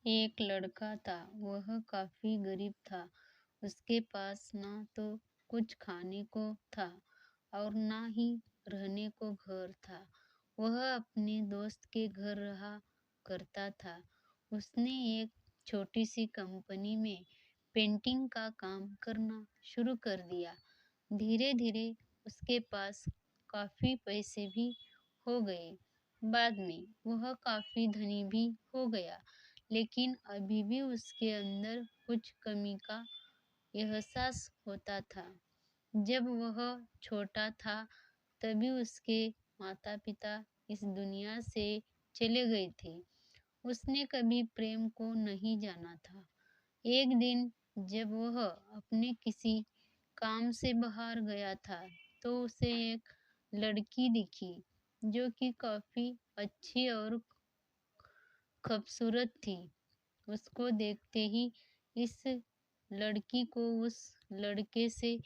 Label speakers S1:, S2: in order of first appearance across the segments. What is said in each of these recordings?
S1: एक लड़का था। वह काफ़ी गरीब था। उसके पास ना तो कुछ खाने को था और ना ही रहने को घर था। वह अपने दोस्त के घर रहा करता था। उसने एक छोटी-सी कंपनी में पेंटिंग का काम करना शुरू कर दिया। धीरे-धीरे उसके पास काफ़ी पैसे भी हो गए। बाद में वह काफ़ी धनी भी हो गया, लेकिन अभी भी उसके अंदर कुछ कमी का एहसास होता था। जब वह छोटा था, तभी उसके माता-पिता इस दुनिया से चले गए थे। उसने कभी प्रेम को नहीं जाना था। एक दिन जब वह अपने किसी काम से बाहर गया था, तो उसे एक लड़की दिखी, जो कि काफ़ी अच्छी और खूबसूरत थी। उसको देखते ही इस लड़की को उस लड़के से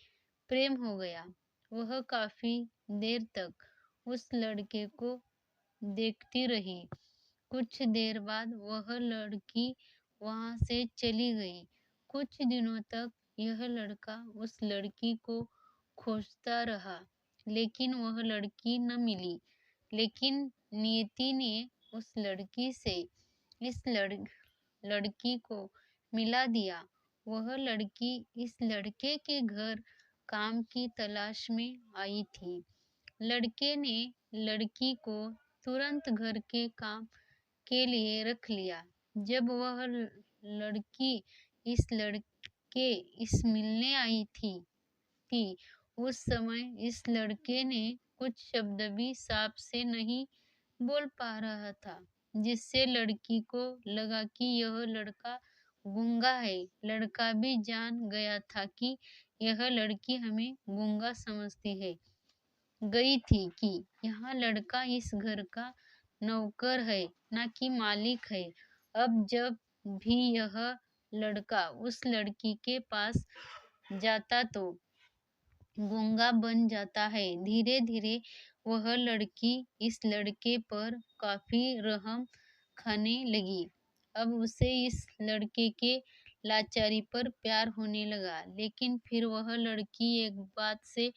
S1: प्रेम हो गया। वह काफ़ी देर तक उस लड़के को देखती रही। कुछ देर बाद वह लड़की वहाँ से चली गई। कुछ दिनों तक यह लड़का उस लड़की को खोजता रहा, लेकिन वह लड़की न मिली। लेकिन नियति ने उस लड़की से इस लड़की को मिला दिया। वह लड़की इस लड़के के घर काम की तलाश में आई थी। लड़के ने लड़की को तुरंत घर के काम के लिए रख लिया। जब वह लड़की इस लड़के इस मिलने आई थी, उस समय इस लड़के ने कुछ शब्द भी साफ से नहीं बोल पा रहा था, जिससे लड़की को लगा कि यह लड़का गूंगा है। लड़का भी जान गया था कि यह लड़की हमें गूंगा समझती है गई थी कि यह लड़का इस घर का नौकर है, ना कि मालिक है। अब जब भी यह लड़का उस लड़की के पास जाता तो गूंगा बन जाता है। धीरे-धीरे वह लड़की इस लड़के पर काफ़ी रहम खाने लगी। अब उसे इस लड़के के लाचारी पर प्यार होने लगा, लेकिन फिर वह लड़की एक बात से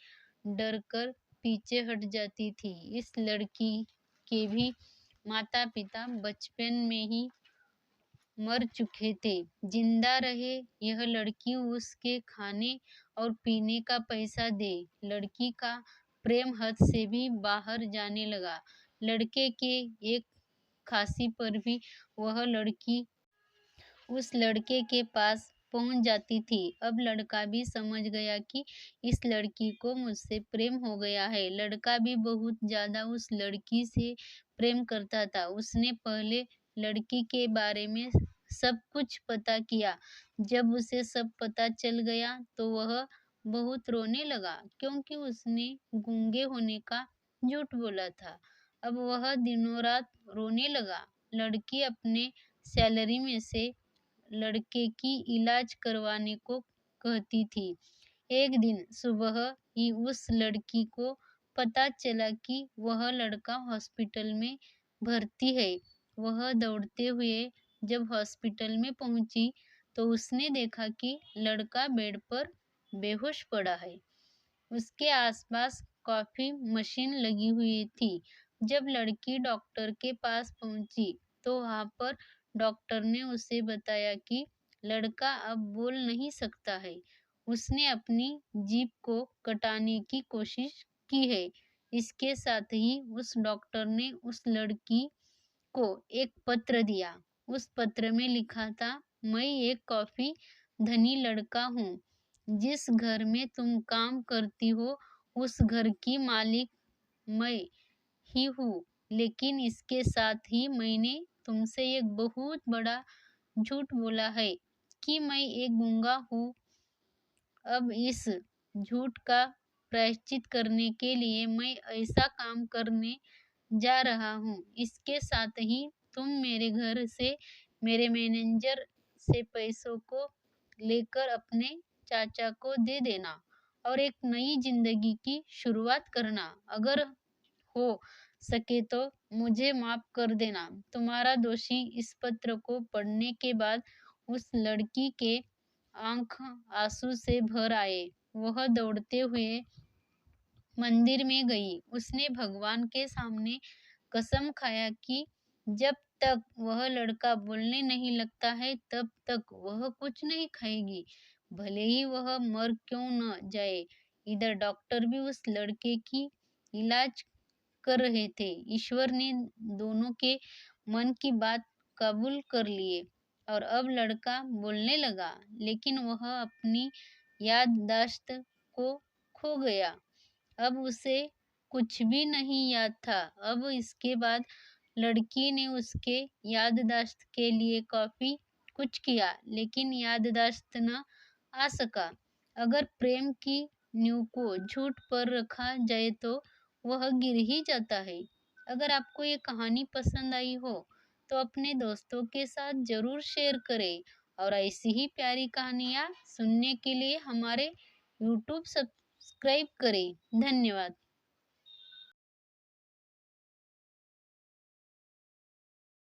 S1: डरकर पीछे हट जाती थी। इस लड़की के भी माता-पिता बचपन में ही मर चुके थे। जिंदा रहे यह लड़की उसके खाने और पीने का पैसा दे। लड़की का प्रेम हद से भी बाहर जाने लगा। लड़के के एक खांसी पर भी वह लड़की उस लड़के के पास पहुंच जाती थी। अब लड़का भी समझ गया कि इस लड़की को मुझसे प्रेम हो गया है। लड़का भी बहुत ज़्यादा उस लड़की से प्रेम करता था। उसने पहले लड़की के बारे में सब कुछ पता किया। जब उसे सब पता चल गया तो वह बहुत रोने लगा, क्योंकि उसने गूंगे होने का झूठ बोला था। अब वह दिनों रात रोने लगा। लड़की अपने सैलरी में से लड़के की इलाज करवाने को कहती थी। एक दिन सुबह ही उस लड़की को पता चला कि वह लड़का हॉस्पिटल में भर्ती है। वह दौड़ते हुए जब हॉस्पिटल में पहुंची तो उसने देखा कि लड़का बेड पर बेहोश पड़ा है। उसके आसपास काफी मशीन लगी हुई थी। जब लड़की डॉक्टर के पास पहुंची तो वहां पर डॉक्टर ने उसे बताया कि लड़का अब बोल नहीं सकता है। उसने अपनी जीभ को कटाने की कोशिश की है। इसके साथ ही उस डॉक्टर ने उस लड़की को एक पत्र दिया। उस पत्र में लिखा था, मैं एक काफी धनी लड़का हूँ। जिस घर में तुम काम करती हो उस घर की मालिक मैं ही हूँ, लेकिन इसके साथ ही मैंने तुमसे एक बहुत बड़ा झूठ बोला है कि मैं एक गूंगा हूँ। अब इस झूठ का प्रायश्चित करने के लिए मैं ऐसा काम करने जा रहा हूँ। इसके साथ ही तुम मेरे घर से मेरे मैनेजर से पैसों को लेकर अपने चाचा को दे देना और एक नई जिंदगी की शुरुआत करना। अगर हो सके तो मुझे माफ कर देना। तुम्हारा दोषी। इस पत्र को पढ़ने के बाद उस लड़की के आंख आंसू से भर आए। वह दौड़ते हुए मंदिर में गई। उसने भगवान के सामने कसम खाया कि जब तक वह लड़का बोलने नहीं लगता है तब तक वह कुछ नहीं खाएगी, भले ही वह मर क्यों न जाए। इधर डॉक्टर भी उस लड़के की इलाज कर रहे थे। ईश्वर ने दोनों के मन की बात कबूल कर लिए और अब लड़का बोलने लगा, लेकिन वह अपनी याददाश्त को खो गया। अब उसे कुछ भी नहीं याद था। अब इसके बाद लड़की ने उसके याददाश्त के लिए काफी कुछ किया, लेकिन याददाश्त न आ सका। अगर प्रेम की नींव को झूठ पर रखा जाए तो वह गिर ही जाता है। अगर आपको ये कहानी पसंद आई हो तो अपने दोस्तों के साथ जरूर शेयर करें और ऐसी ही प्यारी कहानियाँ सुनने के लिए हमारे YouTube सब्सक्राइब करें। धन्यवाद।